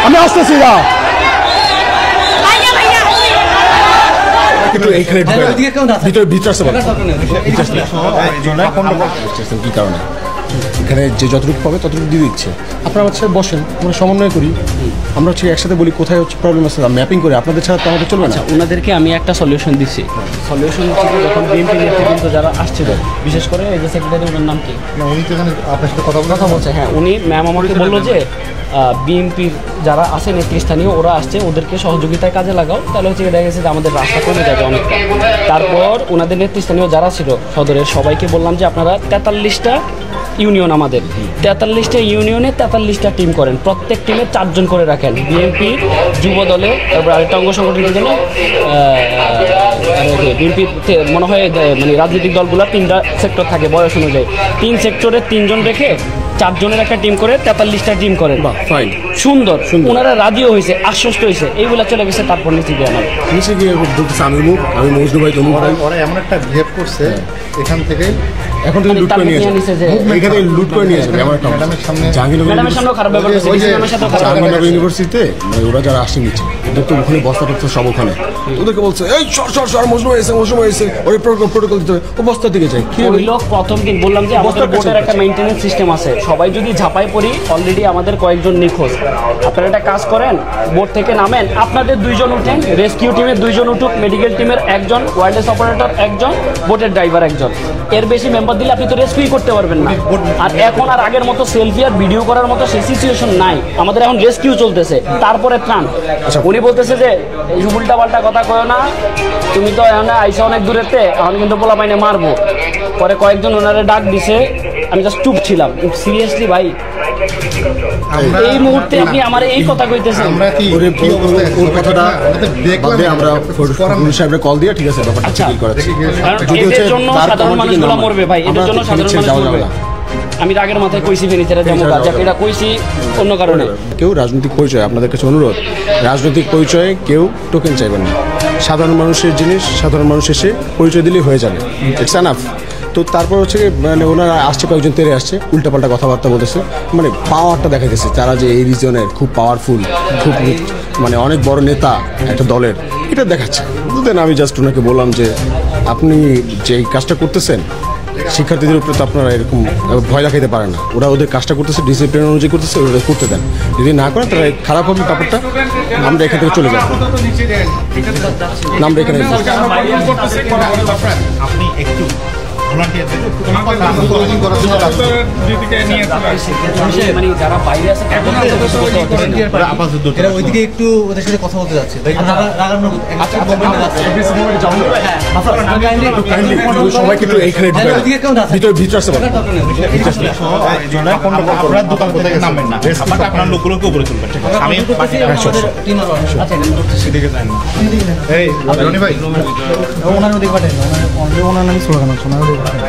আমি আসতেছি না কিন্তু এইখানে ভিতরে কি কারণে এখানে যে যতটুকু পাবে ততটুকু দিয়ে দিচ্ছে। আপনারা হচ্ছে বসেন, আমরা সমন্বয় করি, আমরা হচ্ছে একসাথে বলি কোথায় হচ্ছে প্রবলেম আছে, ম্যাপিং করে আপনাদের ছাড়া তো আমাদের চলবে না। ওনাদেরকে আমি একটা সলিউশন দিচ্ছি। সলিউশন হচ্ছে যখন বিএনপি নেতৃবৃন্দ যারা আসছিল, বিশেষ করে এই যে সেক্রেটারি, ওনার নাম কি? উনি তো এখানে আপনার সাথে কথা বলছে। হ্যাঁ, উনি ম্যাম আমাকে বললো যে বিএনপির যারা আছে নেতৃস্থানীয় ওরা আসছে, ওদেরকে সহযোগিতায় কাজে লাগাও, তাহলে হচ্ছে দেখা গেছে যে আমাদের রাস্তা কমে যাবে অনেকটা। তারপর ওনাদের নেতৃস্থানীয় যারা ছিল সদরের সবাইকে বললাম যে আপনারা 43টা ইউনিয়ন, আমাদের 43টা ইউনিয়নে 43টা টিম করেন, প্রত্যেক টিমে 4 জন করে রাখেন। বিএনপি যুব দলে, তারপর আরেকটা অঙ্গ সংগঠনের জন্য বিএনপি মনে হয় মানে রাজনৈতিক দলগুলো 3টা সেক্টর থাকে বয়স অনুযায়ী, 3 সেক্টরে 3 জন রেখে 4 জনের একটা টিম করে 43টা টিম করেন। ফাইন, সুন্দর। ওনারা রাজিও হয়েছে, আশ্বস্ত হয়েছে, এইগুলা চলে গেছে। তারপর নিচে গিয়ে আমার নিচে গিয়ে আমি মজনু ভাই তনু ভাই ওরা এমন একটা বিহেভ করছে এখান থেকে এখন থেকে লুট করে নিয়ে যাবে, এখানে লুট করে নিয়ে যাবে। আমার একটা ম্যাডামের সামনে ম্যাডামের সামনে খারাপ ব্যবহার করছে, ম্যাডামের সাথে খারাপ ব্যবহার করছে। ইউনিভার্সিটিতে মানে ওরা যারা আসছে নিচ্ছে, ওদের তো ওখানে বস্তা টস্তা সব ওখানে, ওদেরকে বলছে এই সর মজনু হয়েছে ওই প্রোটোকল দিতে হবে, ও বস্তার দিকে যায়। কি হইলো প্রথম দিন বললাম যে আমাদের বোর্ডের একটা মেইনটেনেন্স সিস্টেম আছে, সবাই যদি ঝাঁপাই পড়ি, অলরেডি আমাদের কয়েকজন নিখোঁজ। আপনারা একটা কাজ করেন, বোর্ড থেকে নামেন, আপনাদের 2 জন উঠেন, রেস্কিউ টিমের 2 জন উঠুক, মেডিকেল টিমের 1 জন, ওয়্যারলেস অপারেটর 1 জন, বোটের ড্রাইভার 1 জন। এর বেশি মেম্বার দিলে আপনি তো রেস্কিউ করতে পারবেন না। আর এখন আর আগের মতো সেলফি আর ভিডিও করার মতো সেই সিচুয়েশন নাই, আমাদের এখন রেস্কিউ চলতেছে, তারপরে ত্রাণ। উনি বলতেছে যে এই উল্টা পাল্টা কথা কয় না, তুমি তো এখন আইসা অনেক দূরেতে, এখন কিন্তু পোলা পাইনে মারবো। পরে কয়েকজন ওনারে ডাক দিছে, আমি জাস্ট চুপ ছিলাম। সিরিয়াসলি ভাই, এই মুহূর্তে আপনি আমার এই কথা কইতেছেন? আমরা কি অবস্থায় ওর কথাটা দেখলাম, আমরা ফরুন সাহেবরে কল দিয়ে ঠিক আছে ব্যাপারটা ঠিক করাচ্ছি। যদি হচ্ছে সাধারণ মানুষগুলো মরবে ভাই, এটার জন্য সাধারণ মানুষ মরবে। আমি আগের মাথায় কইছি ফেনীতে যেমন এটা কইছি অন্য কারণে। কেউ রাজনৈতিক পরিচয়, আপনাদের কাছে অনুরোধ, রাজনৈতিক পরিচয়ে কেউ টোকেন চাইবেন না। সাধারণ মানুষের জিনিস সাধারণ মানুষ এসে পরিচয় দিলেই হয়ে যাবে, ইটস এনাফ। তো তারপর হচ্ছে মানে ওনারা আসছে, কয়েকজন তেরে আসছে, উল্টাপাল্টা কথাবার্তা বলতেছে, মানে পাওয়ারটা দেখা গেছে তারা যে এই রিজনের খুব পাওয়ারফুল, খুব মানে অনেক বড় নেতা একটা দলের, এটা দেখাচ্ছে। দেন আমি জাস্ট ওনাকে বললাম যে আপনি যে কাজটা করতেছেন শিক্ষার্থীদের উপরে তো আপনারা এরকম ভয় দেখাইতে পারেন না। ওরা ওদের কাজটা করতেছে, ডিসিপ্লিন অনুযায়ী করতেছে, ওরা করতে দেন। যদি না করেন তাহলে খারাপ হবে ব্যাপারটা, আমরা এখান থেকে চলে যাবো। আমরা এখানে আপনি একটু ওইদিকে একটু ওদের সাথে কথা বলতে যাচ্ছে, সবাইকে একটু এইখানে ভিতরে আসতে পারেন। আপনার দোকান কোথায় নামবেন না, আপনার লোকগুলোকে উপরে তুলবেন। আমি ভাই ওনার ওদিকে পাঠাই, ওনার নামই স্লোগান আছে, ওনার ওদিকে পাঠাই।